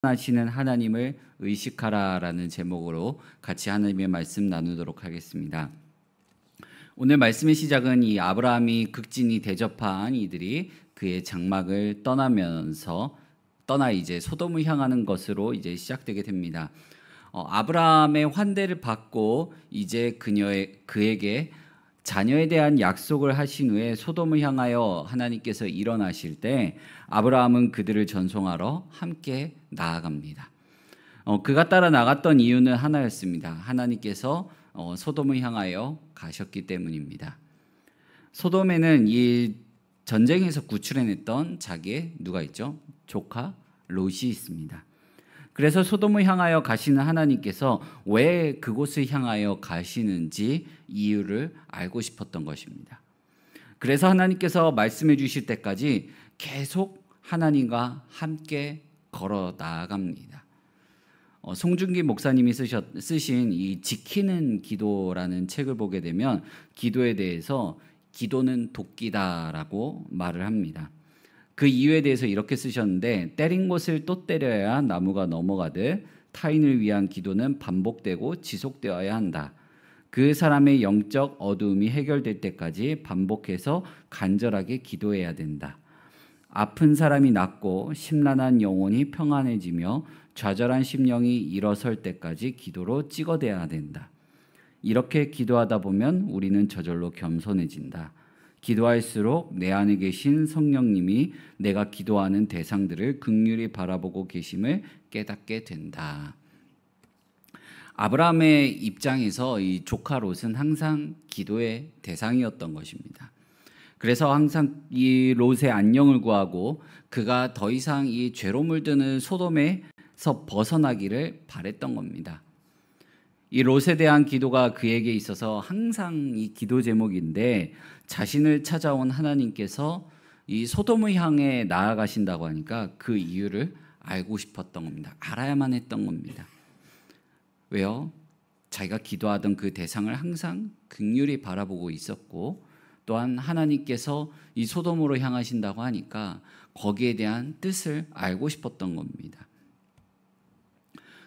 하시는 하나님을 의식하라라는 제목으로 같이 하나님의 말씀 나누도록 하겠습니다. 오늘 말씀의 시작은 이 아브라함이 극진히 대접한 이들이 그의 장막을 떠나 이제 소돔을 향하는 것으로 이제 시작되게 됩니다. 아브라함의 환대를 받고 이제 그에게 자녀에 대한 약속을 하신 후에 소돔을 향하여 하나님께서 일어나실 때 아브라함은 그들을 전송하러 함께 나아갑니다. 그가 따라 나갔던 이유는 하나였습니다. 하나님께서 소돔을 향하여 가셨기 때문입니다. 소돔에는 이 전쟁에서 구출해냈던 자기의 누가 있죠? 조카 롯이 있습니다. 그래서 소돔을 향하여 가시는 하나님께서 왜 그곳을 향하여 가시는지 이유를 알고 싶었던 것입니다. 그래서 하나님께서 말씀해 주실 때까지 계속 하나님과 함께 걸어 나아갑니다. 송중기 목사님이 쓰신 이 지키는 기도라는 책을 보게 되면 기도에 대해서 기도는 도끼다라고 말을 합니다. 그 이유에 대해서 이렇게 쓰셨는데, 때린 곳을 또 때려야 나무가 넘어가듯 타인을 위한 기도는 반복되고 지속되어야 한다. 그 사람의 영적 어두움이 해결될 때까지 반복해서 간절하게 기도해야 된다. 아픈 사람이 낫고 심란한 영혼이 평안해지며 좌절한 심령이 일어설 때까지 기도로 찍어대야 된다. 이렇게 기도하다 보면 우리는 저절로 겸손해진다. 기도할수록 내 안에 계신 성령님이 내가 기도하는 대상들을 긍휼히 바라보고 계심을 깨닫게 된다. 아브라함의 입장에서 이 조카 롯은 항상 기도의 대상이었던 것입니다. 그래서 항상 이 롯의 안녕을 구하고 그가 더 이상 이 죄로 물드는 소돔에서 벗어나기를 바랬던 겁니다. 이 롯에 대한 기도가 그에게 있어서 항상 이 기도 제목인데, 자신을 찾아온 하나님께서 이 소돔을 향해 나아가신다고 하니까 그 이유를 알고 싶었던 겁니다. 알아야만 했던 겁니다. 왜요? 자기가 기도하던 그 대상을 항상 긍휼히 바라보고 있었고, 또한 하나님께서 이 소돔으로 향하신다고 하니까 거기에 대한 뜻을 알고 싶었던 겁니다.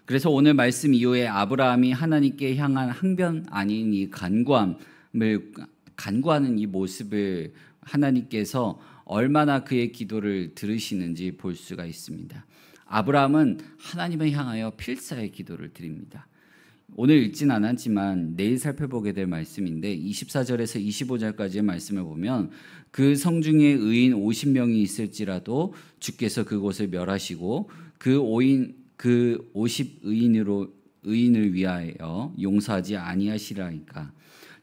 그래서 오늘 말씀 이후에 아브라함이 하나님께 향한 항변 아닌 이 간구하는 이 모습을 하나님께서 얼마나 그의 기도를 들으시는지 볼 수가 있습니다. 아브라함은 하나님을 향하여 필사의 기도를 드립니다. 오늘 읽진 않았지만 내일 살펴보게 될 말씀인데, 24절에서 25절까지의 말씀을 보면 그 성중에 의인 50명이 있을지라도 주께서 그곳을 멸하시고 그 50의인을 위하여 용서하지 아니하시라니까.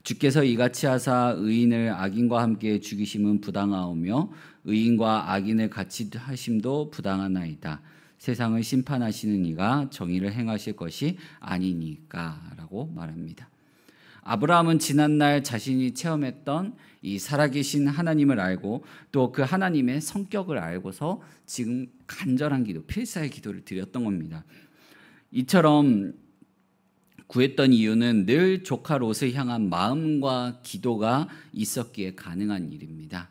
주께서 이같이 하사 의인을 악인과 함께 죽이심은 부당하오며 의인과 악인을 같이 하심도 부당하나이다. 세상을 심판하시는 이가 정의를 행하실 것이 아니니까 라고 말합니다. 아브라함은 지난날 자신이 체험했던 이 살아계신 하나님을 알고 또 그 하나님의 성격을 알고서 지금 간절한 기도, 필사의 기도를 드렸던 겁니다. 이처럼 구했던 이유는 늘 조카 롯을 향한 마음과 기도가 있었기에 가능한 일입니다.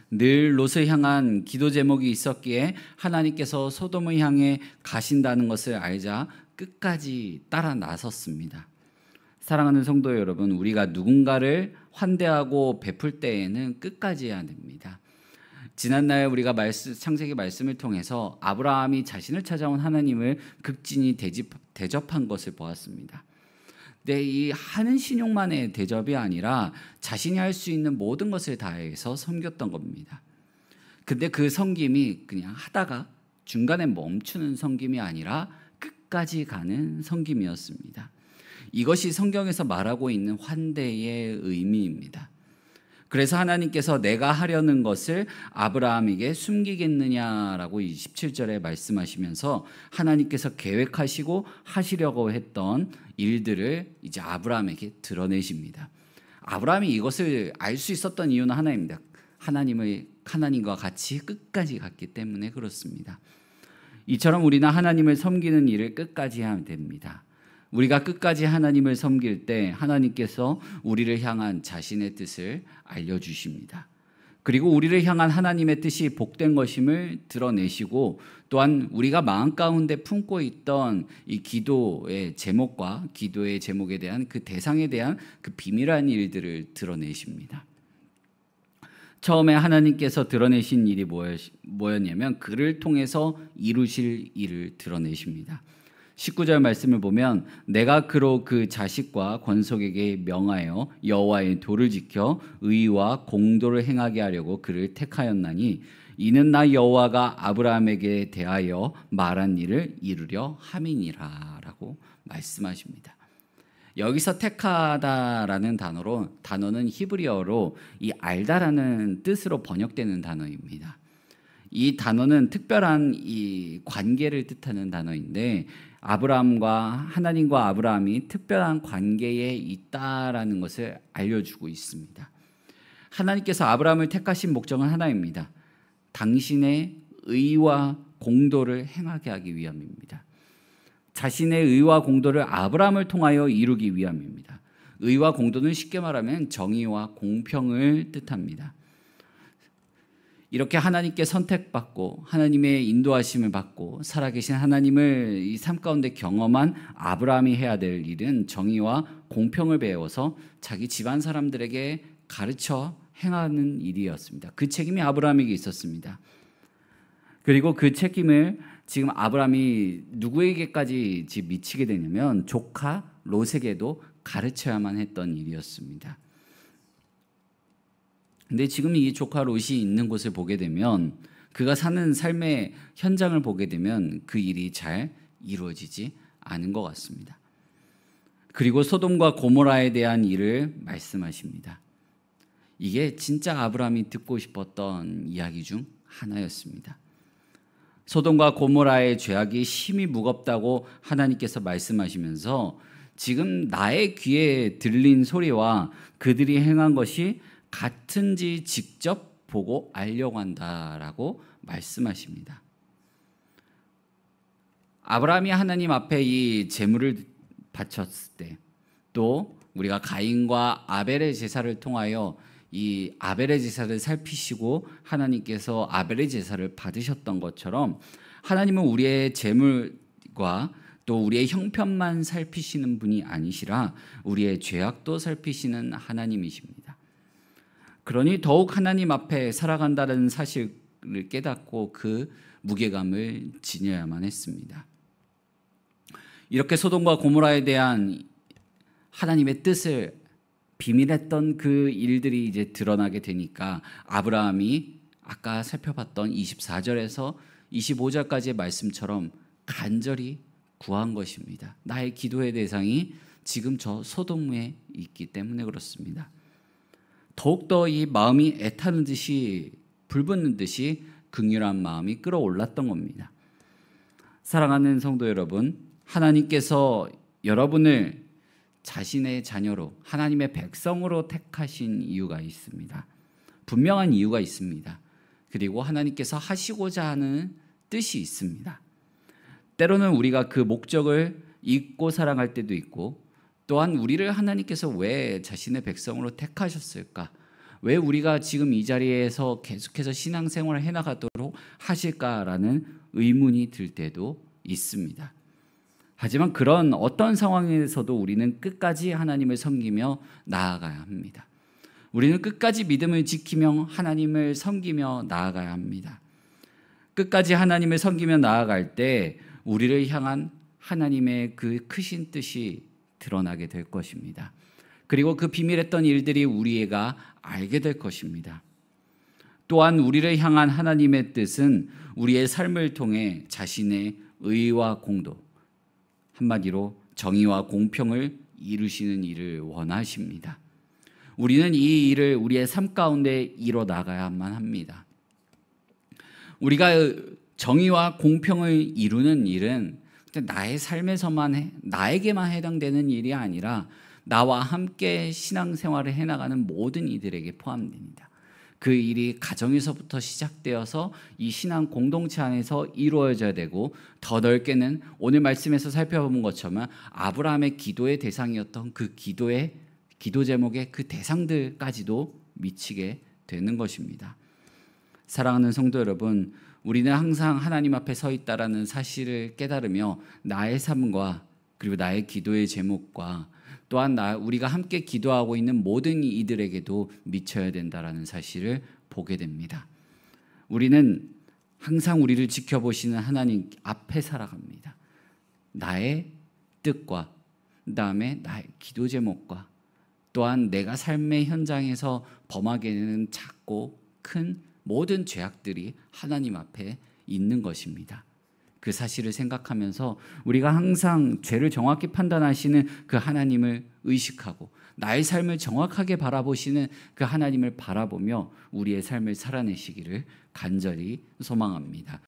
늘 롯을 향한 기도 제목이 있었기에 하나님께서 소돔을 향해 가신다는 것을 알자 끝까지 따라 나섰습니다. 사랑하는 성도 여러분, 우리가 누군가를 환대하고 베풀 때에는 끝까지 해야 됩니다. 지난날 우리가 창세기 말씀을 통해서 아브라함이 자신을 찾아온 하나님을 극진히 대접한 것을 보았습니다. 근데 이 하는 신용만의 대접이 아니라 자신이 할 수 있는 모든 것을 다해서 섬겼던 겁니다. 근데 그 섬김이 그냥 하다가 중간에 멈추는 섬김이 아니라 끝까지 가는 섬김이었습니다. 이것이 성경에서 말하고 있는 환대의 의미입니다. 그래서 하나님께서 내가 하려는 것을 아브라함에게 숨기겠느냐라고 27절에 말씀하시면서 하나님께서 계획하시고 하시려고 했던 일들을 이제 아브라함에게 드러내십니다. 아브라함이 이것을 알 수 있었던 이유는 하나입니다. 하나님과 같이 끝까지 갔기 때문에 그렇습니다. 이처럼 우리는 하나님을 섬기는 일을 끝까지 해야 됩니다. 우리가 끝까지 하나님을 섬길 때 하나님께서 우리를 향한 자신의 뜻을 알려주십니다. 그리고 우리를 향한 하나님의 뜻이 복된 것임을 드러내시고 또한 우리가 마음 가운데 품고 있던 이 기도의 제목과 기도의 제목에 대한 그 대상에 대한 그 비밀한 일들을 드러내십니다. 처음에 하나님께서 드러내신 일이 뭐였냐면 그를 통해서 이루실 일을 드러내십니다. 19절 말씀을 보면 내가 그로 그 자식과 권속에게 명하여 여호와의 도를 지켜 의와 공도를 행하게 하려고 그를 택하였나니 이는 나 여호와가 아브라함에게 대하여 말한 일을 이루려 함이니라 라고 말씀하십니다. 여기서 택하다라는 단어는 히브리어로 이 알다라는 뜻으로 번역되는 단어입니다. 이 단어는 특별한 이 관계를 뜻하는 단어인데 하나님과 아브라함이 특별한 관계에 있다라는 것을 알려주고 있습니다. 하나님께서 아브라함을 택하신 목적은 하나입니다. 당신의 의와 공도를 행하게 하기 위함입니다. 자신의 의와 공도를 아브라함을 통하여 이루기 위함입니다. 의와 공도는 쉽게 말하면 정의와 공평을 뜻합니다. 이렇게 하나님께 선택받고 하나님의 인도하심을 받고 살아계신 하나님을 이 삶 가운데 경험한 아브라함이 해야 될 일은 정의와 공평을 배워서 자기 집안 사람들에게 가르쳐 행하는 일이었습니다. 그 책임이 아브라함에게 있었습니다. 그리고 그 책임을 지금 아브라함이 누구에게까지 미치게 되냐면 조카 롯에게도 가르쳐야만 했던 일이었습니다. 근데 지금 이 조카 롯이 있는 곳을 보게 되면 그가 사는 삶의 현장을 보게 되면 그 일이 잘 이루어지지 않은 것 같습니다. 그리고 소돔과 고모라에 대한 일을 말씀하십니다. 이게 진짜 아브라함이 듣고 싶었던 이야기 중 하나였습니다. 소돔과 고모라의 죄악이 심히 무겁다고 하나님께서 말씀하시면서 지금 나의 귀에 들린 소리와 그들이 행한 것이 같은지 직접 보고 알려고 한다라고 말씀하십니다. 아브라함이 하나님 앞에 이 제물을 바쳤을 때 또 우리가 가인과 아벨의 제사를 통하여 이 아벨의 제사를 살피시고 하나님께서 아벨의 제사를 받으셨던 것처럼 하나님은 우리의 제물과 또 우리의 형편만 살피시는 분이 아니시라 우리의 죄악도 살피시는 하나님이십니다. 그러니 더욱 하나님 앞에 살아간다는 사실을 깨닫고 그 무게감을 지녀야만 했습니다. 이렇게 소돔과 고모라에 대한 하나님의 뜻을 비밀했던 그 일들이 이제 드러나게 되니까 아브라함이 아까 살펴봤던 24절에서 25절까지의 말씀처럼 간절히 구한 것입니다. 나의 기도의 대상이 지금 저 소돔에 있기 때문에 그렇습니다. 더욱더 이 마음이 애타는 듯이 불붙는 듯이 긍휼한 마음이 끌어올랐던 겁니다. 사랑하는 성도 여러분, 하나님께서 여러분을 자신의 자녀로 하나님의 백성으로 택하신 이유가 있습니다. 분명한 이유가 있습니다. 그리고 하나님께서 하시고자 하는 뜻이 있습니다. 때로는 우리가 그 목적을 잊고 살아갈 때도 있고 또한 우리를 하나님께서 왜 자신의 백성으로 택하셨을까? 왜 우리가 지금 이 자리에서 계속해서 신앙생활을 해나가도록 하실까라는 의문이 들 때도 있습니다. 하지만 그런 어떤 상황에서도 우리는 끝까지 하나님을 섬기며 나아가야 합니다. 우리는 끝까지 믿음을 지키며 하나님을 섬기며 나아가야 합니다. 끝까지 하나님을 섬기며 나아갈 때 우리를 향한 하나님의 그 크신 뜻이 드러나게 될 것입니다. 그리고 그 비밀했던 일들이 우리가 알게 될 것입니다. 또한 우리를 향한 하나님의 뜻은 우리의 삶을 통해 자신의 의와 공도, 한마디로 정의와 공평을 이루시는 일을 원하십니다. 우리는 이 일을 우리의 삶 가운데 이뤄 나가야만 합니다. 우리가 정의와 공평을 이루는 일은 나의 삶에서만 나에게만 해당되는 일이 아니라 나와 함께 신앙생활을 해나가는 모든 이들에게 포함됩니다. 그 일이 가정에서부터 시작되어서 이 신앙 공동체 안에서 이루어져야 되고 더 넓게는 오늘 말씀에서 살펴본 것처럼 아브라함의 기도의 대상이었던 그 기도 제목의 그 대상들까지도 미치게 되는 것입니다. 사랑하는 성도 여러분, 우리는 항상 하나님 앞에 서 있다라는 사실을 깨달으며 나의 삶과 그리고 나의 기도의 제목과 또한 우리가 함께 기도하고 있는 모든 이들에게도 미쳐야 된다라는 사실을 보게 됩니다. 우리는 항상 우리를 지켜보시는 하나님 앞에 살아갑니다. 나의 뜻과 그다음에 나의 기도 제목과 또한 내가 삶의 현장에서 범하게 되는 작고 큰 모든 죄악들이 하나님 앞에 있는 것입니다. 그 사실을 생각하면서 우리가 항상 죄를 정확히 판단하시는 그 하나님을 의식하고 나의 삶을 정확하게 바라보시는 그 하나님을 바라보며 우리의 삶을 살아내시기를 간절히 소망합니다.